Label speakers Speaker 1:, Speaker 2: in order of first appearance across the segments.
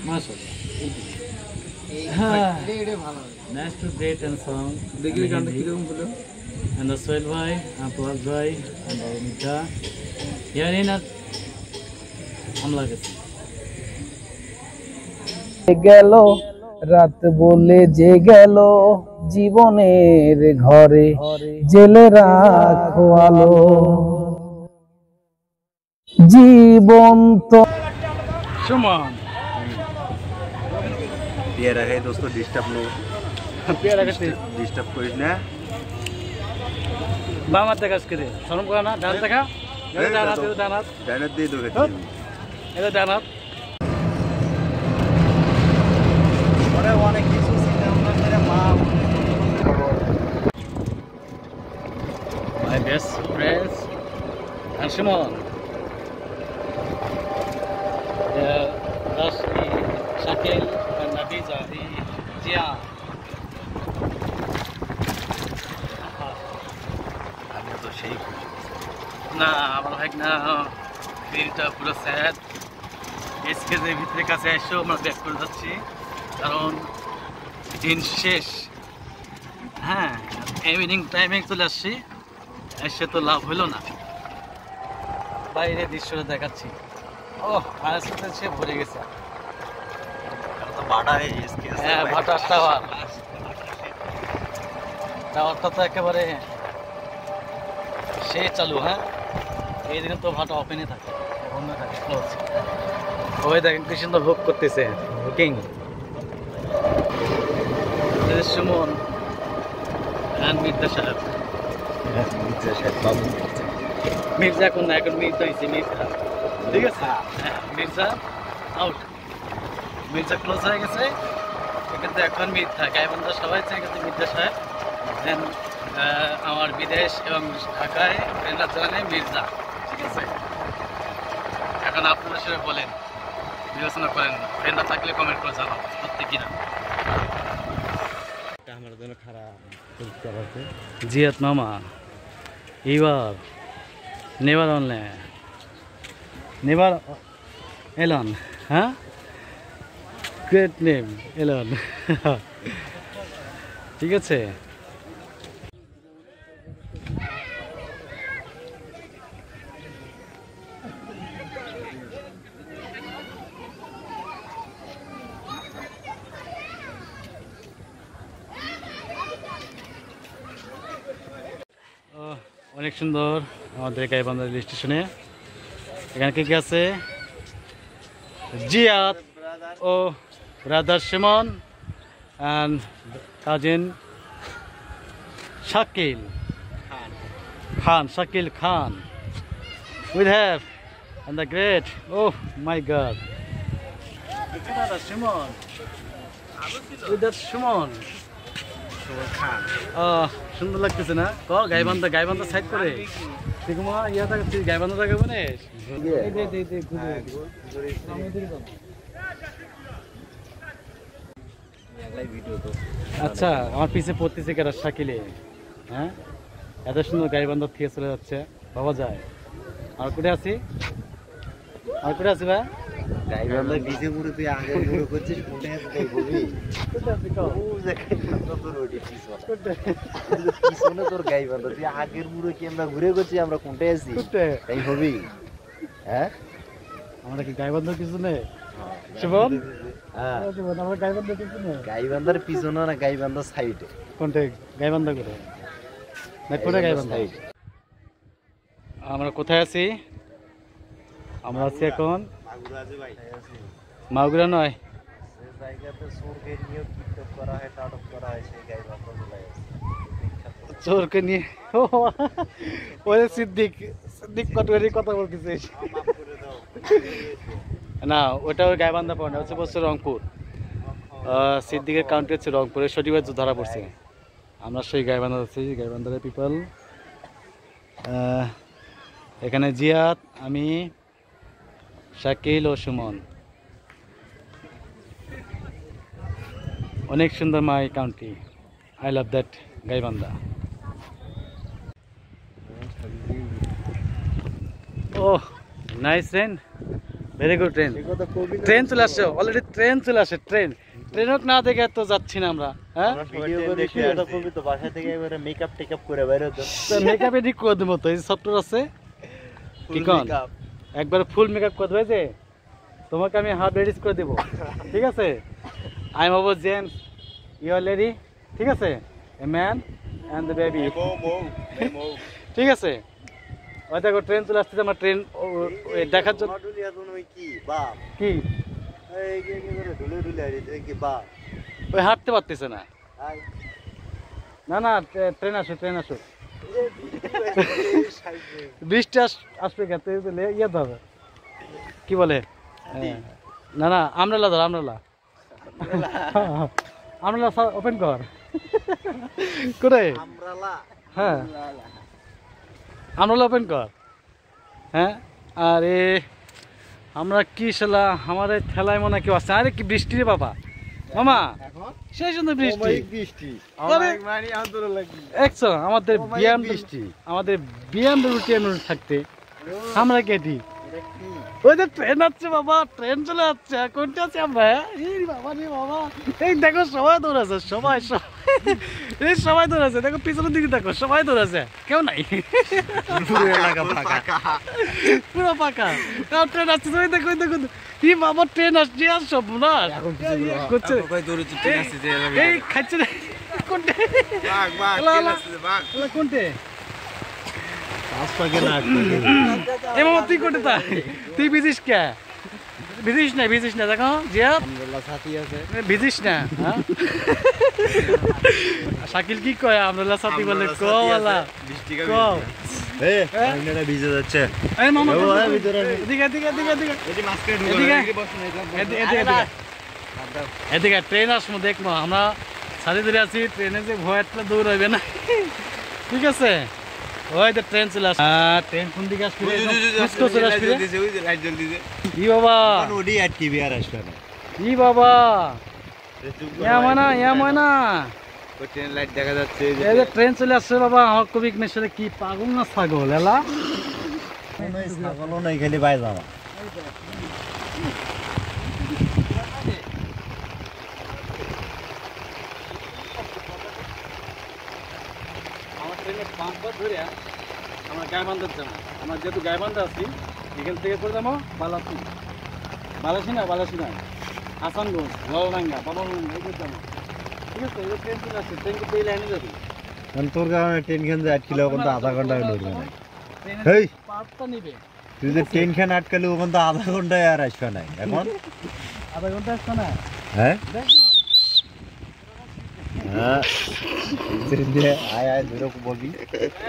Speaker 1: মাশাআল্লাহ এটা ভালো নাইস টু ডেট এন্ড সং দেখি গানটা কি রকম বলো and the soil ভাই আপওয়াজ ভাই and মিঠা ইয়ার ইনা আমলা গেছে
Speaker 2: গেল রাত বলে যে গেল জীবনের ঘরে জেলে রাখো আলো জীবন তো
Speaker 1: সুমন
Speaker 3: प्यारा है दोस्तों डिस्टर्ब लो
Speaker 1: प्यारा कैसे
Speaker 3: डिस्टर्ब करिस ना
Speaker 1: बामा तकास करे शरम करा ना डान तका ये डाना दे डाना
Speaker 3: डाना दे दो
Speaker 1: ये डाना
Speaker 3: ওরে অনেক কিছু চিন্তা ভাবনা করে মা
Speaker 1: my best friends and Shimon Rashmi Shakil and Nadiza Jia
Speaker 3: আমি তো সেই খুশি
Speaker 1: না আমার ভাই না ফিলটা পুরো স্যাড এসকেজের ভিতরে কাছে এসেও আমরা ব্যাক করে যাচ্ছি কারণ দিন শেষ হ্যাঁ ইভিনিং টাইমে চলে আসছি এসে তো লাভ হলো না বাইরে দৃশ্যটা দেখাচ্ছি ও আজকে সে ভরে গেছে
Speaker 3: তো বাড়া है इसके
Speaker 1: হ্যাঁ ভাটা টাওয়ারটা তো একেবারে সে চালু হ্যাঁ এই দিনে তো ভাটা ওপেনই থাকে বন্ধ থাকে ক্লোজ ওই দেখেন কি সুন্দর ভোগ করতেছে বুকিং সুমন and মির্জা সাহেব মির্জা কোন না এখন মির্জা হয়েছে মির্জা ঠিক আছে হ্যাঁ মির্জা আউট মির্জা ক্লোজ হয়ে গেছে কিন্তু এখন মির্জা গাইবান্ধা সবাই চাই কিন্তু মির্জা সাহেব দেন আমার বিদেশ এবং ঢাকায় ফ্রেন্ডরা জানে মির্জা ঠিক আছে এখন আপনারা সবাই বলেন বিবেচনা করেন ফ্রেন্ডরা থাকলে কমেন্ট করে জানাও সত্যি কিনা আমার জন্য খারাপ জিয়াত মামা এইবার নেবার অনলে নেবার এলন হ্যাঁ গ্রেট নেম এলন ঠিক আছে অনেক সুন্দর আমাদের গাইবান্ধা রেল স্টেশনে এখানে কি আছে জিয়াত ও brother Simon and cousin Shakil Khan we have and the great oh my god Shimon with that Shimon সুন্দর লাগতেছে না ক গাইবান্ধা সাইড করে ঠিকমা ইয়া থাকে তুই গাইবান্ধা থাকে মানে আচ্ছা আমার পিছে পড়তেছে কেরা শাকিলে হ্যাঁ এত সুন্দর গাইবান্ধা থেকে চলে যাচ্ছে বাবা যায় আর কোথায় আছি ভাই
Speaker 3: গাইবান্ধা পিছে পুরো তুই আগে পুরো করছিস কোনে দেখ বলি ও দেখে তোর ওডি পিছনে তোর গাইবান্ধা তুই আগের পুরো কি আমরা ঘুরে করছি আমরা কোনটা আছি তাই হবি হ্যাঁ
Speaker 2: আমরা কি গাইবান্ধার পিছনে শুভম
Speaker 3: হ্যাঁ
Speaker 2: আমরা গাইবান্ধার পিছনে
Speaker 3: গাইবান্ধার পিছনে না গাইবান্ধার সাইডে
Speaker 2: কোনটা গাইবান্ধা করে না কোনটা গাইবান্ধা আমরা কোথায় আছি আমরা আছি এখন মাগুরা নয়
Speaker 3: যে জায়গাতে চোরকে নিয়ে কিডন্যাপ করা হয় টাটক করা হয় সেই গাইবান্ধা জেলায় আছে
Speaker 2: চোরকে নিয়ে ওই সিদ্দিক কটুয়ারি কথা বলতেছে না ওটা ওই গাইবান্ধা পড়ে হচ্ছে বলছে রংপুর সিদ্দিকের কাউন্টি হচ্ছে রংপুরের সঠিকভাবে ধরা পড়ছে আমরা সেই গাইবান্ধা আছি গাইবান্ধার পিপল এখানে জিয়াত আমি শাকিল ও সুমন অনেক সুন্দর my country I love that Gaibandha ও nice rain very good train
Speaker 3: এই কথা কবি
Speaker 2: ট্রেন চলে আসছে অলরেডি ট্রেন চলে আসে ট্রেন হোক না দেখে তো যাচ্ছি না আমরা হ্যাঁ
Speaker 3: ভিডিও করে কি কথা কবি তো বাসা থেকে একবারে মেকআপ টেকআপ করে বাইরে হতো
Speaker 2: মেকআপ এডিট করে দেবো তো এই সফটওয়্যার আছে কি কন একবার ফুল মেকআপ করে দেবে যে তোমাকে আমি হাফ রেডিস করে দেবো ঠিক আছে I am over James you are lady ঠিক আছে a man and the baby ঠিক আছে ওই দেখো ট্রেন চলে আসতেছে আমার ট্রেন দেখার জন্য
Speaker 3: মডুলিয়া কোন ওই কি বাপ
Speaker 2: কি
Speaker 3: এই কি করে ঢুলে ঢুলে আরে কি বাপ
Speaker 2: ওই হাঁটতে পারতেছে না
Speaker 3: আই
Speaker 2: না না ট্রেন আসো বৃষ্টি আসবে কে ইয়ে ধর কি বলে না না আমরালা ধর আমরালা ওপেন কর করে
Speaker 3: আমরালা
Speaker 2: হ্যাঁ আমরালা ওপেন কর হ্যাঁ আরে আমরা কি শালা আমার এই ঠেলায় মনে হয় কেউ আসছে আরে কি বৃষ্টি রে বাবা মামা সেই জন্য বৃষ্টি
Speaker 3: বৃষ্টি
Speaker 2: আরে
Speaker 3: মানে আন্দোলন লাগি
Speaker 2: একশো আমাদের বিয়াম রুটি থাকতে আমরা কেটি ওই যে ট্রেন আসছে বাবা ট্রেন চলে যাচ্ছে কোনটা আছে আমরা এই বাবা রে বাবা এই দেখো সবাই দৌড়াচ্ছে সবাই দৌড়াচ্ছে দেখো পিছনের দিকে দেখো সবাই দৌড়াচ্ছে কেউ নাই
Speaker 3: পুরো এলাকা ফাঁকা
Speaker 2: পুরো ফাঁকা ট্রেন আসছে ওই দেখো কি বাবা ট্রেন আসছে আর সব না করছে এই খাচ্ছে কোনটা কোনটে
Speaker 3: আসপাকে না
Speaker 2: এ মামা তুই কোনটে তা তুই ভিজিস না দেখো জিয়া
Speaker 3: আমরালা সাথী আছে
Speaker 2: ভিজিস না হ্যাঁ শাকিল কি কয় আমরা সাথী বলে কওয়ালা
Speaker 3: বৃষ্টি
Speaker 2: ক
Speaker 3: এই আইনাটা ভিজে যাচ্ছে
Speaker 2: এই মামা
Speaker 3: ও ভিতরে
Speaker 2: এদিকে
Speaker 3: এটি মাস্কে
Speaker 2: এদিকে ট্রেন আসবো দেখবো আমরা সারি ধরে আছি ট্রেনে যে ভয়টা দৌড় হইবে না ঠিক আছে ওই তো ট্রেন চলে আসবে ট্রেন কোন দিকে আসবে চলে আসবে কি বাবা
Speaker 3: ওডি আর টিভি আর আসবে না
Speaker 2: কি বাবা ইয়ামানা
Speaker 3: ওই ট্রেন লাইট দেখা যাচ্ছে
Speaker 2: এই যে ট্রেন চলে আসছে বাবা আমার কবি মেশে কি পাগল না ছাগল এলা
Speaker 3: ছাগলও নাই খালি বাই যাওয়া
Speaker 2: আমার ট্রেনে পাঁচবার ধরে আমার গাইবান্ধা যাবো আমার যেহেতু গাইবান্ধা আছি এখান থেকে করে যাবো বালাসি না হাসানগঞ্জ লালডাঙ্গা বাবাগঞ্জ এই যাবো ঠিক আছে এই ট্রেন চলে আসছে ট্রেন কিন্তু এই লাইনে যাবে
Speaker 3: তোর কারণে ট্রেন খান 8 কিলো ওখান তো আধা ঘন্টা ঢুকবে না
Speaker 2: ট্রেনের
Speaker 3: এই
Speaker 2: পাঁচটা নিবে
Speaker 3: তুই যে ট্রেন খান আটকালে ওখান তো আধা ঘন্টায় আর আসবে না এখন
Speaker 2: আধা ঘন্টা আসছে না
Speaker 3: হ্যাঁ
Speaker 2: দেখো
Speaker 3: হ্যাঁ আয় আয় ধরে বলবি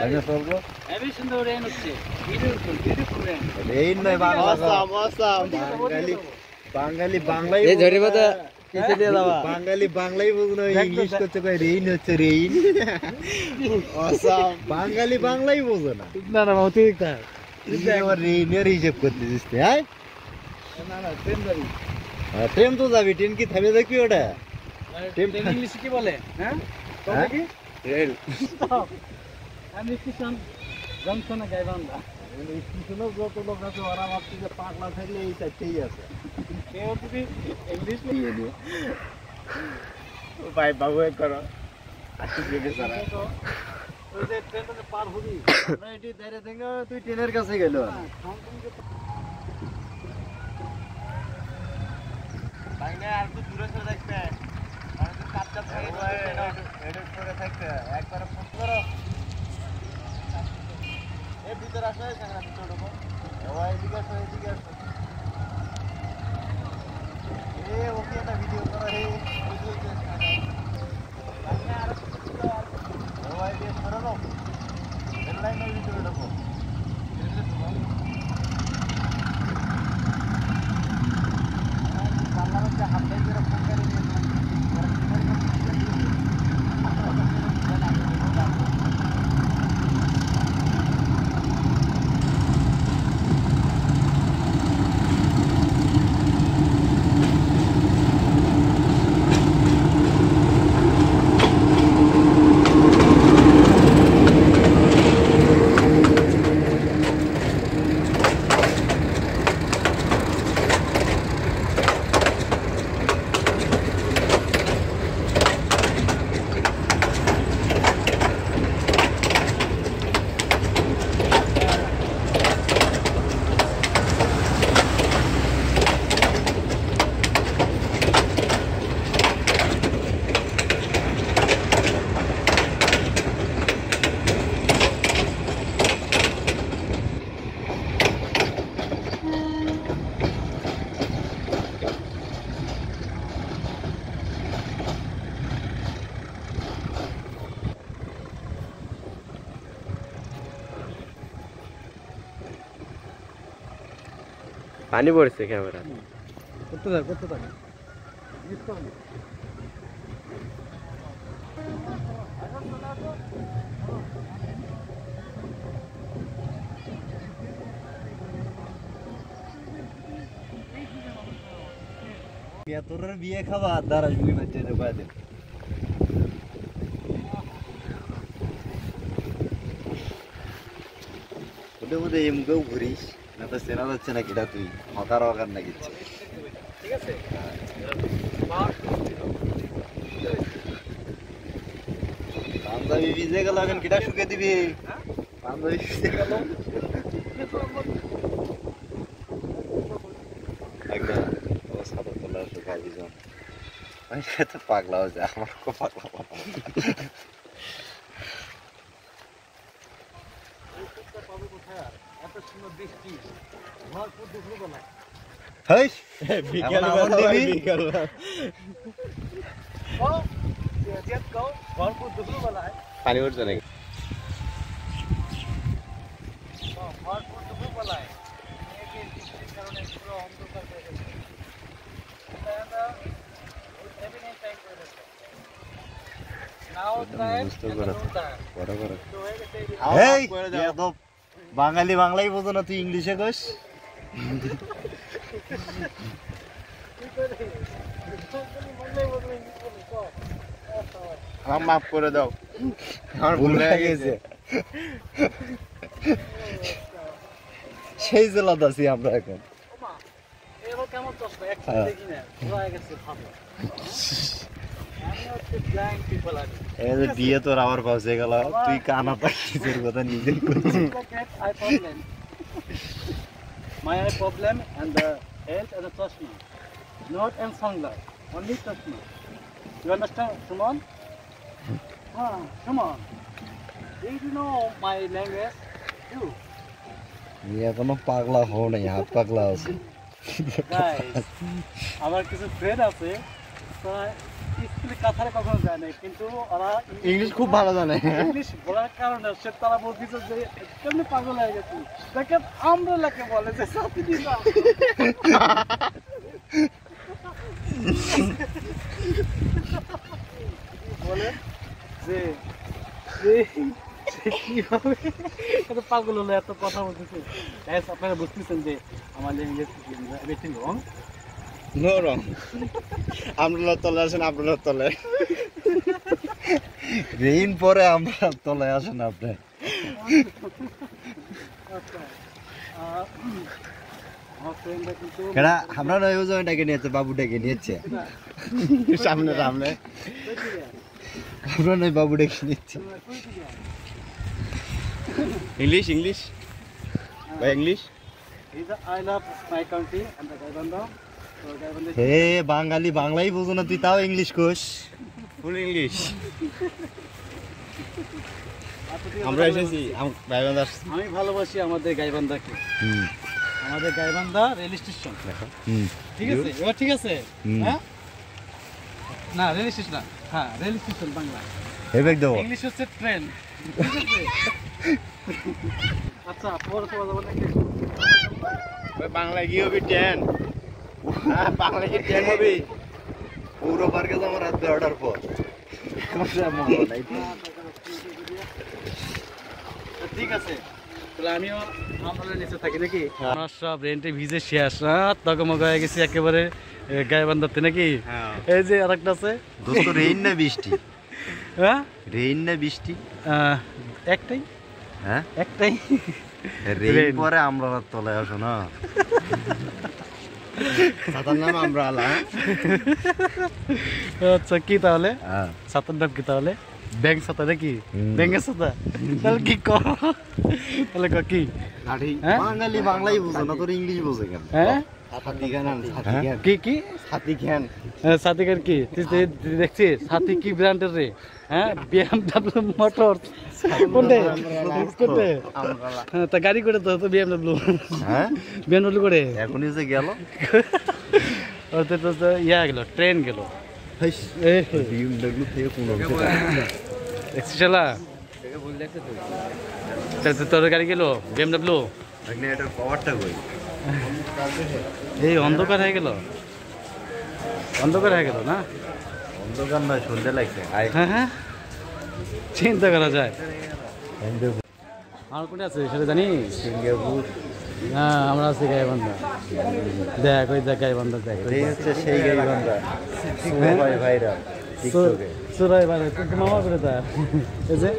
Speaker 3: আমি চলবো
Speaker 2: হেভি সুন্দর রেন হচ্ছে বিউটিফুল রেন
Speaker 3: রেইন নয় বাঙালি বাংলাই
Speaker 2: এই ধরে বাদা কিসে দিয়ে দাও
Speaker 3: বাঙালি বাংলাই বুঝো না ইংলিশ করতে কয় রেইন হচ্ছে রেইন বাঙালি বাংলাই বুঝো না
Speaker 2: না বাবা ঠিক তা
Speaker 3: আবার রেইনের হিসাব করতে দিস হ্যাঁ
Speaker 2: না ট্রেন যাবি
Speaker 3: ট্রেন তো যাবি ট্রেন কি থামে দেখবি ওটা
Speaker 2: ট্রেন ইংলিশে কি বলে হ্যাঁ
Speaker 3: হ্যাঁ?
Speaker 2: কি
Speaker 3: রেল
Speaker 2: আমি স্টেশন জংশনে গাইবান্ধা
Speaker 3: স্টেশনে যত লোক আছে ওরা ভাবছে যে পাগলা থাকলে এই চারটেই আছে
Speaker 2: কেউ যদি ইংলিশ লিখে দিও
Speaker 3: ভাই বাবু করো আজকে যেতে সারা
Speaker 2: ওই যে ট্রেনটা পার হবি
Speaker 3: না এটি দাঁড়িয়ে থেকে তুই ট্রেনের কাছে গেল ভাই না আর তো দূরে সরে দেখবে আর তো কাটটা থাকে এডিট করে থাকতে একবার ফোন করো এই ভিতর আসো এখানে ভিতর ঢোকো ওই এদিকে আসো ওকে একটা ভিডিও করো রে ওই দিয়ে সরে দাও রেল লাইনের ভিতরে ঢোকো হাত করে ফোন করে নিয়ে পানি পড়ছে ক্যামেরা
Speaker 2: করতে থাক করতে থাক
Speaker 3: তোর বিয়ে খাবা দাঁড়াস বুঝি না যেতে পারে ওটা বোধ হয় এমকেও ঘুরিস না তো চেনা যাচ্ছে না কিটা তুই হকার হকার নাকি
Speaker 2: ঠিক আছে
Speaker 3: পাঞ্জাবি ভিজে গেল এখন কিটা শুকে দিবি পাঞ্জাবি ভিজে গেল একদম ও সাদা তোলা শুকা দিজন আমি তো পাগলা হয়ে যায় আমার খুব পাগলা হেই বিকাল পানি উঠছে নাকি বাঙালি বাংলাই বোঝো না তুই ইংলিশে কস আমার মাফ করে দাও আমার ভুল হয়ে গেছে সেই জেলাতে আছি আমরা এখন বিয়ে তোর আবার পৌঁছে গেল তুই কানা পাখির কথা নিজেই করছিস
Speaker 2: My eye problem and the health and the chashma, not and sunglass, only chashma. You understand, Shuman? Shuman. Did you know my language? You.
Speaker 3: এখনো পাগলা হও নাই হাত পাগলা আছে
Speaker 2: Guys, আমার কিছু ফ্রেন্ড আছে তারা স্কুলে কাছারে কখনো যায় না কিন্তু ওরা
Speaker 3: ইংলিশ খুব ভালো জানে
Speaker 2: ইংলিশ বলার কারণে সে তারা বলতেছে যে কেমনি পাগল হয়ে গেছে দেখে আমরা লাগে বলে যে সাথে দিবা বলে যে কিভাবে এত পাগল হলো এত কথা বলতেছে আপনারা বুঝতেছেন যে আমাদের ইংলিশ এভরিথিং রং
Speaker 3: নো রং আমরা তলে আসেন আপনারা তলে রেইন পরে আমরা তলে আসেন আপনি কেডা আমরা নয় ওজন ডেকে নিয়েছে বাবু ডেকে নিয়েছে সামনে সামনে আমরা নয় বাবু ডেকে নিয়েছে ইংলিশ ইংলিশ বা English
Speaker 2: I love my country and the Gaibandha.
Speaker 3: হে বাঙালি বাংলাই বুঝো না তুই তাও ইংলিশ কোস ফুল ইংলিশ আমরা এসেছি
Speaker 2: আমি ভালোবাসি আমাদের গাইবান্ধাকে আমাদের গাইবান্ধা রেল স্টেশন ঠিক আছে এবার ঠিক আছে হ্যাঁ না রেল স্টেশন না হ্যাঁ রেল স্টেশন বাংলা
Speaker 3: হেবেক দেবো
Speaker 2: ইংলিশ হচ্ছে ট্রেন আচ্ছা পরে তো বলবো নাকি
Speaker 3: বাংলায় কি হবে ট্রেন বাংলায় কি ট্রেন হবে পুরো পার্কে যাবো রাত 12টার পর
Speaker 2: ঠিক আছে তাহলে আমিও আমরা নিচে থাকি নাকি আমার সব রেন্টে ভিজে শেষ তকমক হয়ে গেছি একেবারে গাইবান্ধাতে নাকি এই যে আরেকটা আছে
Speaker 3: দোস্ত রেইন না বৃষ্টি
Speaker 2: হ্যাঁ
Speaker 3: রেইন না বৃষ্টি
Speaker 2: একটাই
Speaker 3: হ্যাঁ
Speaker 2: একটাই
Speaker 3: রেইন পরে আমরা তলে আসো না ছাতার নাম আমরা আলা
Speaker 2: আচ্ছা কি তাহলে ছাতার নাম কি তাহলে ব্যাংক ছাতা নাকি ব্যাংকের ছাতা তাহলে কি কর তাহলে কি
Speaker 3: বাঙালি বাংলাই বুঝো না তোর ইংলিশ বোঝে কেন
Speaker 2: হ্যাঁ কি কি
Speaker 3: ছাতি খ্যান
Speaker 2: সাথী কি তুই দেখছিস সাথী কি ব্র্যান্ডের রে হ্যাঁ বিএমডব্লিউ মোটর কোনটা কোনটা হ্যাঁ তা গাড়ি করে তো বিএমডব্লিউ
Speaker 3: হ্যাঁ
Speaker 2: বিএমডব্লিউ করে
Speaker 3: এখনই যে গেল
Speaker 2: ওতে তো ইয়া গেল ট্রেন গেল
Speaker 3: বিএমডব্লিউ থেকে কোন
Speaker 2: দেখছিস শালা তোর গাড়ি গেল বিএমডব্লিউ
Speaker 3: এটার পাওয়ারটা কই
Speaker 2: এই অন্ধকার হয়ে গেল, অন্ধকার হয়ে গেল না?
Speaker 3: অন্ধকার নয়, সন্ধ্যা লাগছে।
Speaker 2: হ্যাঁ হ্যাঁ, চিন্তা করা যায়। আর কোনটা আছে সেটা জানিস?
Speaker 3: সিঙ্গাপুর।
Speaker 2: হ্যাঁ, আমরা আছি গাইবান্ধা। দেখ ওই দেখ গাইবান্ধা, দেখ
Speaker 3: এই হচ্ছে সেই গাইবান্ধা। ভাই ভাইরা টিকটকে
Speaker 2: সুরাই ভাই কিন্তু মামা করে তা এই যে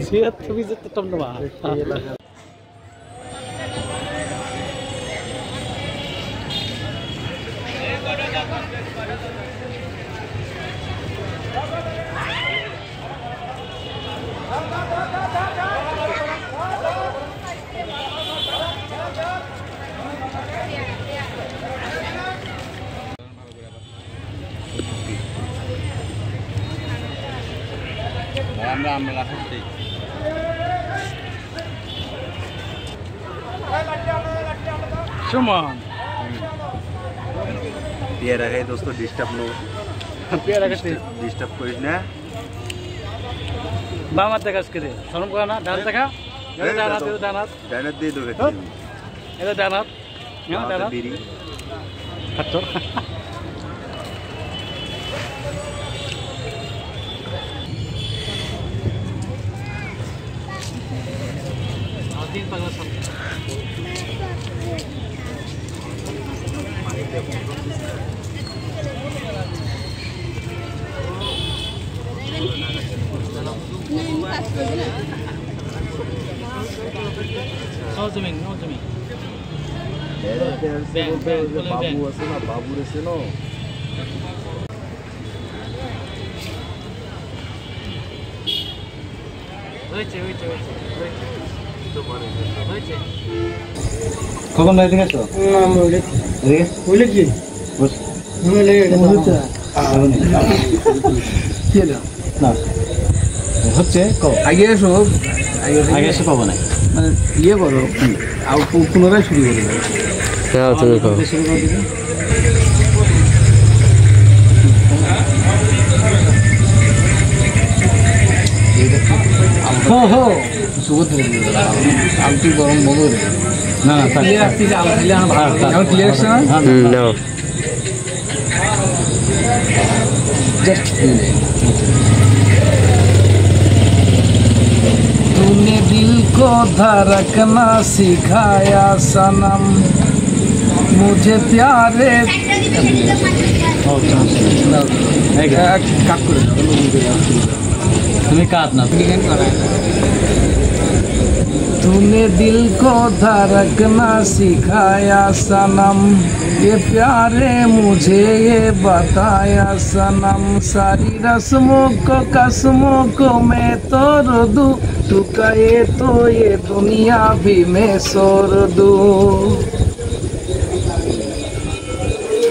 Speaker 2: জিয়া তুমি যে টমটমা
Speaker 3: আমরা রাখছি।
Speaker 2: সুমন
Speaker 3: পেয়ারা খাই দোস্ত, ডিস্টার্ব নো,
Speaker 2: পেয়ারা কাটতে
Speaker 3: ডিস্টার্ব করিস না।
Speaker 2: বামার দেখাস করে শরম করে না? ডান দেখা, এটা ডানাত, এটা ডানাত,
Speaker 3: ডাইনার দিয়ে দৌড়ে
Speaker 2: এটা ডানাত, ডানাত
Speaker 3: বিড়ি
Speaker 2: খাচ্ছ।
Speaker 3: বাবু আছে না, বাবু আছে না।
Speaker 2: কখন বাড়ি থেকে আসছো? না হচ্ছে
Speaker 3: আগে এসো,
Speaker 2: আগে এসে পাবো না,
Speaker 3: মানে ইয়ে করো আর পুনরায় শুরু করে দাও।
Speaker 2: শুরু করে দিবি।
Speaker 3: আলটি গরম বলো রে।
Speaker 2: না না
Speaker 3: ক্লিয়ার আসছে যে আল খাইলে আমার ভালো লাগে। ক্লিয়ার আসছে না? জাস্ট तूने दिल को धड़कना सिखाया सनम, मुझे प्यारे
Speaker 2: তুমি কাট না,
Speaker 3: तूने दिल को धड़कना सिखाया सनम, ये प्यारे मुझे ये बताया सनम, सारी रस्मों को कसमों को मैं तोड़ दूं, तू कहे तो ये दुनिया भी मैं छोड़ दूं।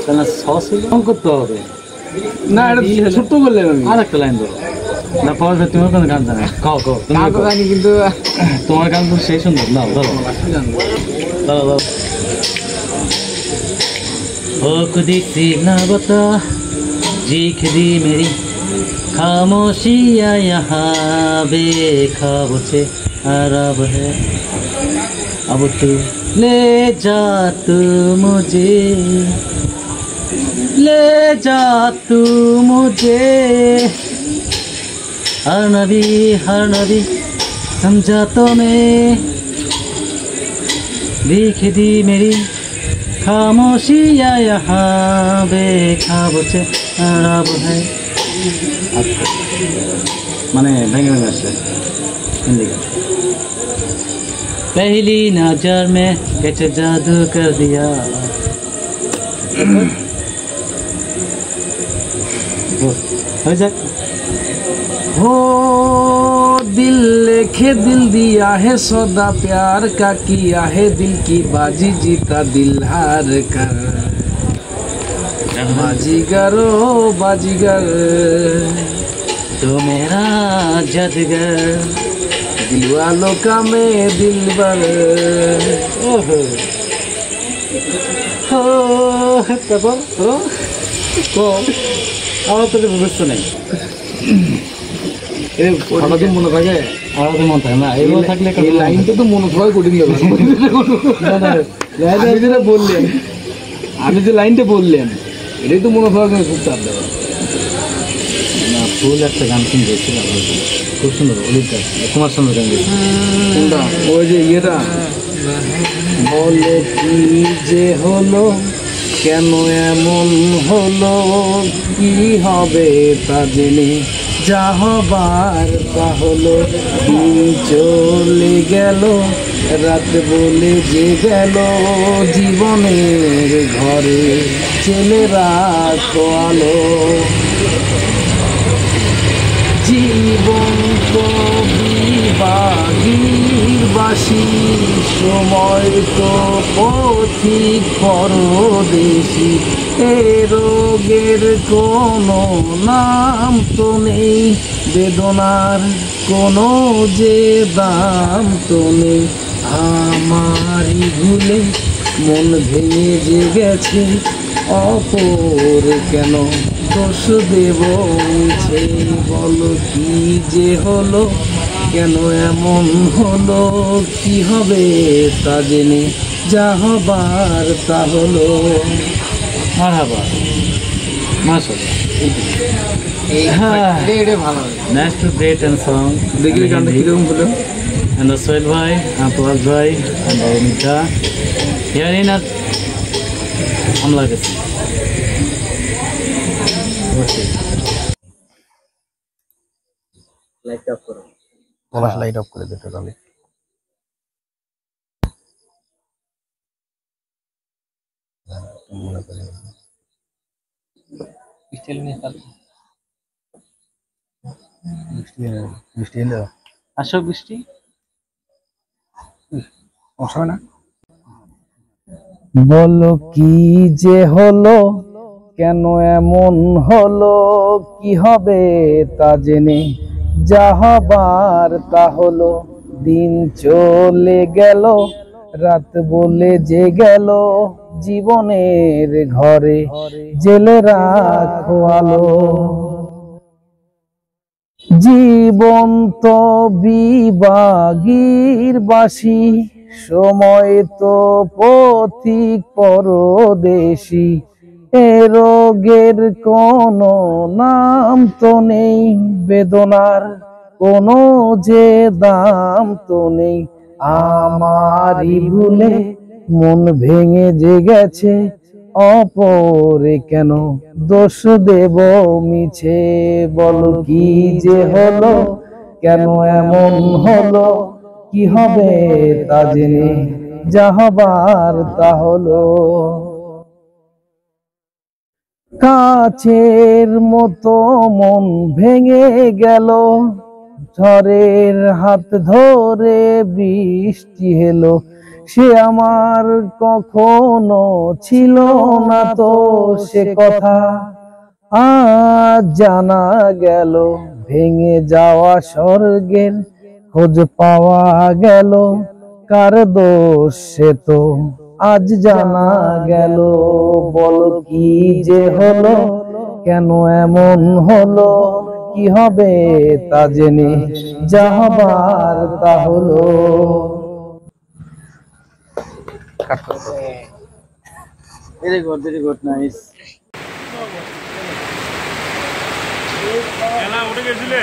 Speaker 2: তাহলে সস করতে হবে
Speaker 3: না এটা ছোট্ট করলে আমি
Speaker 2: আর একটা লাইন ধরো না, পাওয়া যায়। তোমার কোনো গান জানে? খাও খাও,
Speaker 3: গান তো জানি কিন্তু
Speaker 2: তোমার গান তো সেই সুন্দর। নাও ধরো ধরো ধরো। ओ खुदी सी ना बता, चीख दी मेरी खामोशियाँ यहाँ बेखाब से अरब है, अब तू ले जा, तू मुझे ले जा, तू मुझे हर नबी समझा तो मैं, देख दी मेरी खामोशियाँ यहाँ बेखाब से अरब है। माने भेंगे भेंगे আসছে हिंदी का। पहली नजर में कैसे जादू कर दिया, हो जाए।
Speaker 3: हो दिल लेके दिल दिया है सौदा प्यार का, किया है दिल की बाजी, जीता दिल हार कर, बाजीगर ओ बाजीगर,
Speaker 2: तो मेरा जादूगर,
Speaker 3: दिल वालों का मैं दिलबर।
Speaker 2: ओहो हो তারপর তো আমার তো বুঝতে নেই।
Speaker 3: হঠাৎ মনে থাকে
Speaker 2: আলাদা মন থাকে না, এইভাবে থাকলে
Speaker 3: এই লাইনটা তো মনে হয় কঠিন ব্যাপার। আপনি যেটা বললেন, আপনি যে লাইনটা বললেন এটাই তো মনে হয় খুব চাপ দেওয়া।
Speaker 2: না, ফুল একটা গান শুনতেছিলাম খুব সুন্দর, অলির গান, কুমার শানুর গান গেছে।
Speaker 3: কোনটা? ওই যে ইয়েটা, বলো কি যে হলো, কেন এমন হলো, কি হবে তা জেনে, যা হবার তা হলো, দিন চলে গেল, রাত বলে যে গেল, জীবনের ঘরে চলে রাখো আলো। জীবন তো বিভাগীর বাসি, সময় তো পথিক পরদেশি, এ রোগের কোনো নাম তো নেই, বেদনার কোনো যে দাম তো নেই। আমারই ভুলে মন ভেঙে যে গেছে, অপর কেন দোষ দেব মিছে, বলো কি যে হলো, কেন এমন হলো, কি হবে তা জেনে, যা হবার তা হলো।
Speaker 2: মারহাবা, মাশাআল্লাহ।
Speaker 3: এটা ভালো।
Speaker 2: Next to great and song.
Speaker 3: দেখি গানটা কিরকম হলো।
Speaker 2: And the Soil Bhai, and Pras Bhai, and Bhavnika. Here in at Amla Gesi.
Speaker 3: Light off করো।
Speaker 2: লাইট অফ করে দিতে হবে। বৃষ্টি এলো, আসো বৃষ্টি না।
Speaker 3: বলো কি যে হলো, কেন এমন হলো, কি হবে তা জেনে, যা হবার তা হলো, দিন চলে গেল, রাত বলে যে গেল, জীবনের ঘরে জেলে রাখো আলো। জীবন তো বিভাগীর বাসি, সময় তো পথিক পরদেশি, এ রোগের কোনো নাম তো নেই, বেদনার কোনো যে দাম তো নেই। আমারই ভুলে মন ভেঙে যে গেছে, অপরে কেন দোষ দেব মিছে, বলো কি যে হলো, কেন এমন হলো, কি হবে তা জেনে, যা হবার তা হলো। কাছের মতো মন ভেঙে গেল, ঝড়ের হাত ধরে বৃষ্টি এলো, সে আমার কখনো ছিল না তো সে কথা, আজ জানা গেল, ভেঙে যাওয়া স্বর্গের খোঁজ পাওয়া গেল, কার দোষ সে তো আজ জানা গেল। বলো কি যে হলো, কেন এমন হলো, কি হবে তা জেনে, যা হবার তা হলো।
Speaker 2: Very good, nice.
Speaker 4: এলা উঠে গেছিলে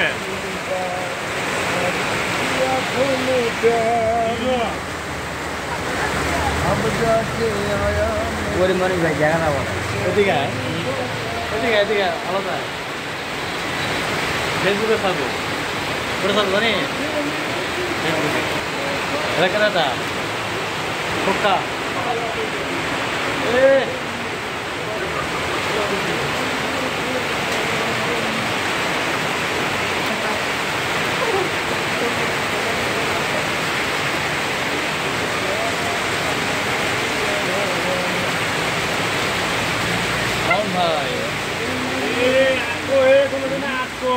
Speaker 2: গরিব মানুষ ভাই জায়গা না বলে এদিকে এদিকে এদিকে আলাদা ফেসবুকে ছাড়বো, ওটা ছাড়বো জানি ফেসবুকে এলাকাটা ঠোকা
Speaker 4: ভাই কোনোদিন আটকো